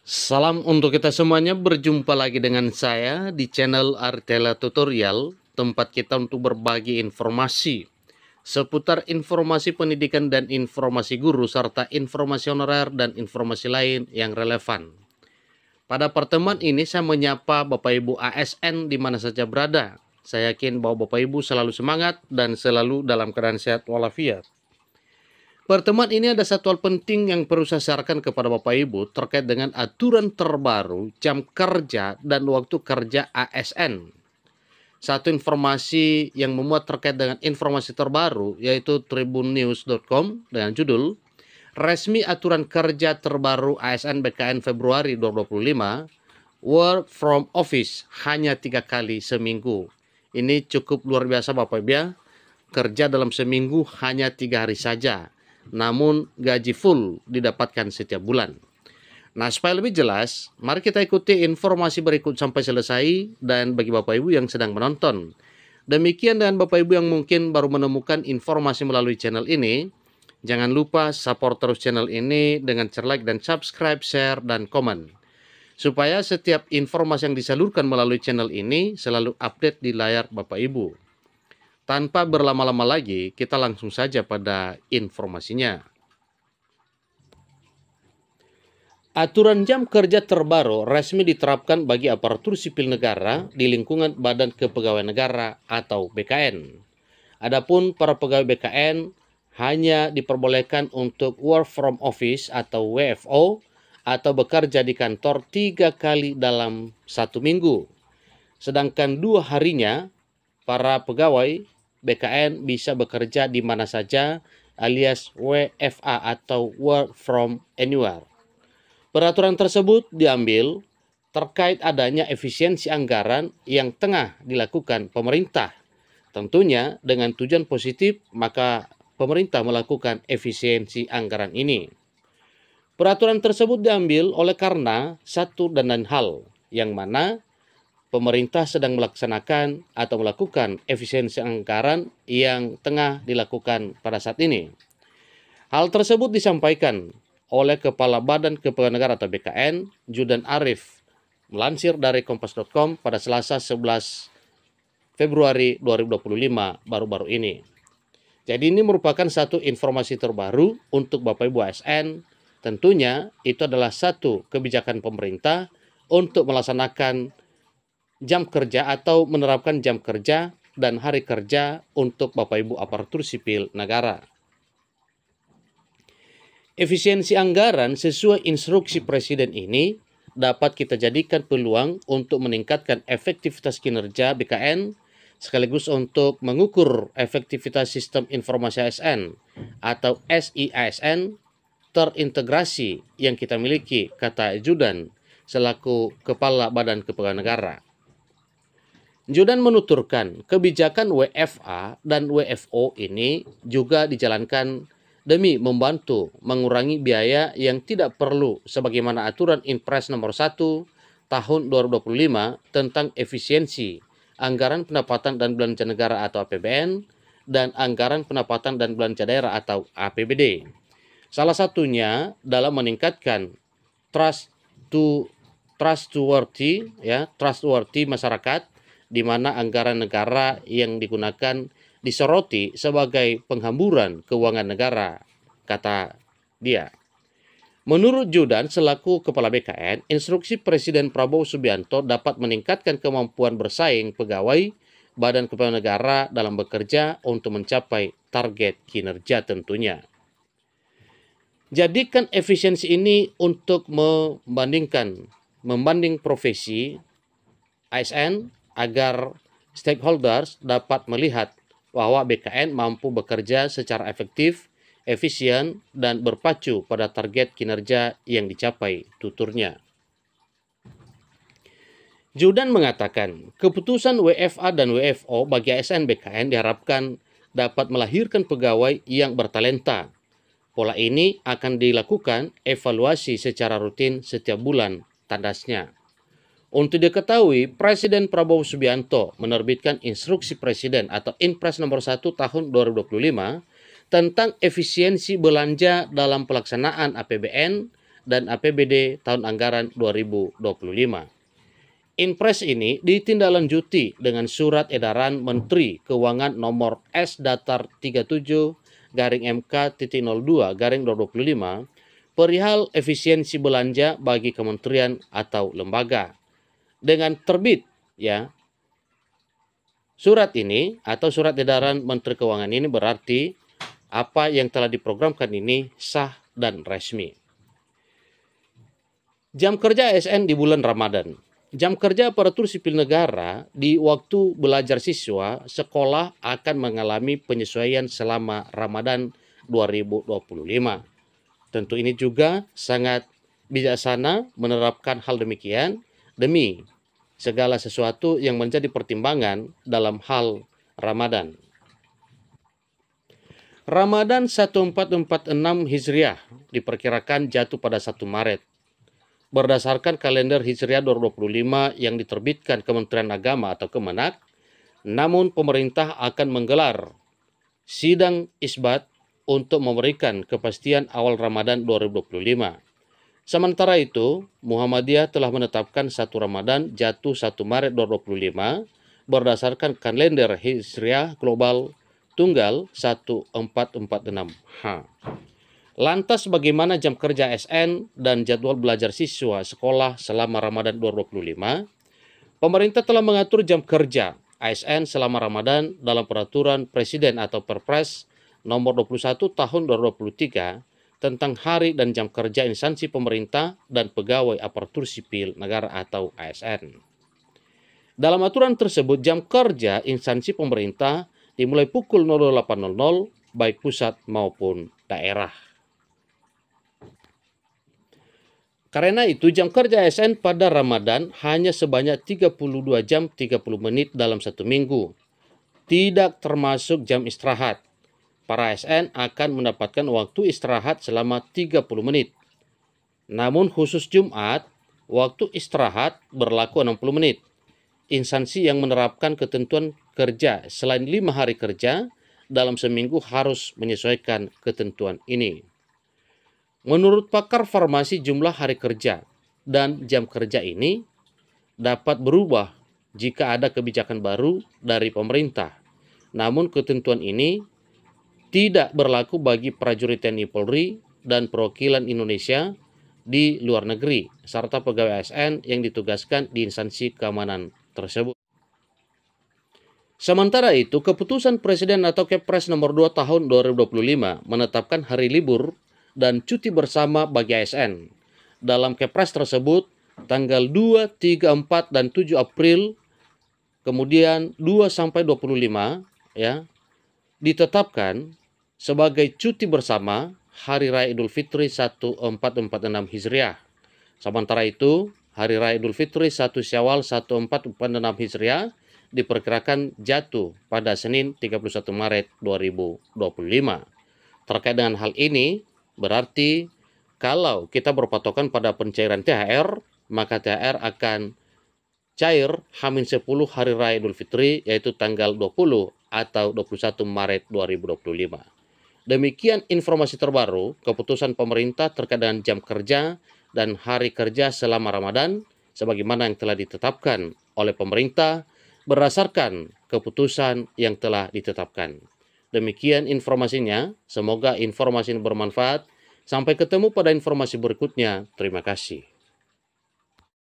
Salam untuk kita semuanya, berjumpa lagi dengan saya di channel Artela Tutorial, tempat kita untuk berbagi informasi seputar informasi pendidikan dan informasi guru, serta informasi honorer dan informasi lain yang relevan. Pada pertemuan ini saya menyapa Bapak Ibu ASN di mana saja berada. Saya yakin bahwa Bapak Ibu selalu semangat dan selalu dalam keadaan sehat walafiat. Pertemuan ini ada satu hal penting yang perlu saya sarankan kepada Bapak Ibu terkait dengan aturan terbaru jam kerja dan waktu kerja ASN. Satu informasi yang memuat terkait dengan informasi terbaru yaitu tribunnews.com dengan judul Resmi Aturan Kerja Terbaru ASN BKN Februari 2025, Work from Office hanya 3 kali seminggu. Ini cukup luar biasa Bapak Ibu ya. Kerja dalam seminggu hanya 3 hari saja, namun gaji full didapatkan setiap bulan. Nah, supaya lebih jelas, mari kita ikuti informasi berikut sampai selesai. Dan bagi Bapak Ibu yang sedang menonton, demikian, dan Bapak Ibu yang mungkin baru menemukan informasi melalui channel ini, jangan lupa support terus channel ini dengan like dan subscribe, share, dan komen, supaya setiap informasi yang disalurkan melalui channel ini selalu update di layar Bapak Ibu. Tanpa berlama-lama lagi, kita langsung saja pada informasinya. Aturan jam kerja terbaru resmi diterapkan bagi aparatur sipil negara di lingkungan Badan Kepegawaian Negara atau BKN. Adapun para pegawai BKN hanya diperbolehkan untuk work from office atau WFO atau bekerja di kantor 3 kali dalam 1 minggu. Sedangkan 2 harinya para pegawai BKN bisa bekerja di mana saja alias WFA atau work from anywhere. Peraturan tersebut diambil terkait adanya efisiensi anggaran yang tengah dilakukan pemerintah. Tentunya dengan tujuan positif, maka pemerintah melakukan efisiensi anggaran ini. Peraturan tersebut diambil oleh karena satu dan lain hal, yang mana pemerintah sedang melaksanakan atau melakukan efisiensi anggaran yang tengah dilakukan pada saat ini. Hal tersebut disampaikan oleh Kepala Badan Kepegawaian Negara atau BKN, Judan Arif, melansir dari kompas.com pada Selasa 11 Februari 2025 baru-baru ini. Jadi ini merupakan satu informasi terbaru untuk Bapak Ibu ASN. Tentunya itu adalah satu kebijakan pemerintah untuk melaksanakan jam kerja atau menerapkan jam kerja dan hari kerja untuk Bapak Ibu aparatur sipil negara. Efisiensi anggaran sesuai instruksi Presiden ini dapat kita jadikan peluang untuk meningkatkan efektivitas kinerja BKN sekaligus untuk mengukur efektivitas sistem informasi ASN atau SIASN terintegrasi yang kita miliki, kata Judan selaku Kepala Badan Kepegawaian Negara. Judan menuturkan kebijakan WFA dan WFO ini juga dijalankan demi membantu mengurangi biaya yang tidak perlu sebagaimana aturan Inpres nomor 1 tahun 2025 tentang efisiensi anggaran pendapatan dan belanja negara atau APBN dan anggaran pendapatan dan belanja daerah atau APBD. Salah satunya dalam meningkatkan trustworthy masyarakat, di mana anggaran negara yang digunakan disoroti sebagai penghamburan keuangan negara, kata dia. Menurut Judan selaku Kepala BKN, instruksi Presiden Prabowo Subianto dapat meningkatkan kemampuan bersaing pegawai Badan Kepegawaian Negara dalam bekerja untuk mencapai target kinerja tentunya. Jadikan efisiensi ini untuk membanding profesi ASN agar stakeholders dapat melihat bahwa BKN mampu bekerja secara efektif, efisien, dan berpacu pada target kinerja yang dicapai, tuturnya. Judan mengatakan, keputusan WFA dan WFO bagi ASN BKN diharapkan dapat melahirkan pegawai yang bertalenta. Pola ini akan dilakukan evaluasi secara rutin setiap bulan, tandasnya. Untuk diketahui, Presiden Prabowo Subianto menerbitkan instruksi Presiden atau Inpres nomor 1 tahun 2025 tentang efisiensi belanja dalam pelaksanaan APBN dan APBD tahun anggaran 2025. Inpres ini ditindaklanjuti dengan surat edaran Menteri Keuangan nomor S-37-MK.02/2025 perihal efisiensi belanja bagi kementerian atau lembaga. Dengan terbit surat ini atau surat edaran Menteri Keuangan ini berarti apa yang telah diprogramkan ini sah dan resmi. Jam kerja ASN di bulan Ramadan. Jam kerja aparatur sipil negara di waktu belajar siswa sekolah akan mengalami penyesuaian selama Ramadan 2025. Tentu ini juga sangat bijaksana menerapkan hal demikian demi segala sesuatu yang menjadi pertimbangan dalam hal Ramadan. Ramadan 1446 Hijriah diperkirakan jatuh pada 1 Maret. Berdasarkan kalender Hijriah 2025 yang diterbitkan Kementerian Agama atau Kemenak, namun pemerintah akan menggelar sidang isbat untuk memberikan kepastian awal Ramadan 2025. Sementara itu, Muhammadiyah telah menetapkan 1 Ramadan jatuh 1 Maret 2025 berdasarkan kalender Hijriah Global Tunggal 1446H. Lantas bagaimana jam kerja ASN dan jadwal belajar siswa sekolah selama Ramadan 2025? Pemerintah telah mengatur jam kerja ASN selama Ramadan dalam Peraturan Presiden atau Perpres nomor 21 tahun 2023 tentang hari dan jam kerja instansi pemerintah dan pegawai aparatur sipil negara atau ASN. Dalam aturan tersebut, jam kerja instansi pemerintah dimulai pukul 08.00 baik pusat maupun daerah. Karena itu, jam kerja ASN pada Ramadan hanya sebanyak 32 jam 30 menit dalam 1 minggu. Tidak termasuk jam istirahat. Para ASN akan mendapatkan waktu istirahat selama 30 menit. Namun khusus Jumat, waktu istirahat berlaku 60 menit. Instansi yang menerapkan ketentuan kerja selain 5 hari kerja dalam seminggu harus menyesuaikan ketentuan ini. Menurut pakar farmasi, jumlah hari kerja dan jam kerja ini dapat berubah jika ada kebijakan baru dari pemerintah. Namun ketentuan ini tidak berlaku bagi prajurit TNI Polri dan perwakilan Indonesia di luar negeri, serta pegawai ASN yang ditugaskan di instansi keamanan tersebut. Sementara itu, keputusan Presiden atau Kepres nomor 2 tahun 2025 menetapkan hari libur dan cuti bersama bagi ASN. Dalam Kepres tersebut, tanggal 2, 3, 4, dan 7 April, kemudian 2-25, ditetapkan sebagai cuti bersama Hari Raya Idul Fitri 1446 Hijriah. Sementara itu, Hari Raya Idul Fitri 1 Syawal 1446 Hijriah diperkirakan jatuh pada Senin 31 Maret 2025. Terkait dengan hal ini, berarti kalau kita berpatokan pada pencairan THR, maka THR akan cair H-10 Hari Raya Idul Fitri, yaitu tanggal 20 atau 21 Maret 2025. Demikian informasi terbaru keputusan pemerintah terkait dengan jam kerja dan hari kerja selama Ramadan, sebagaimana yang telah ditetapkan oleh pemerintah berdasarkan keputusan yang telah ditetapkan. Demikian informasinya, semoga informasi ini bermanfaat. Sampai ketemu pada informasi berikutnya. Terima kasih.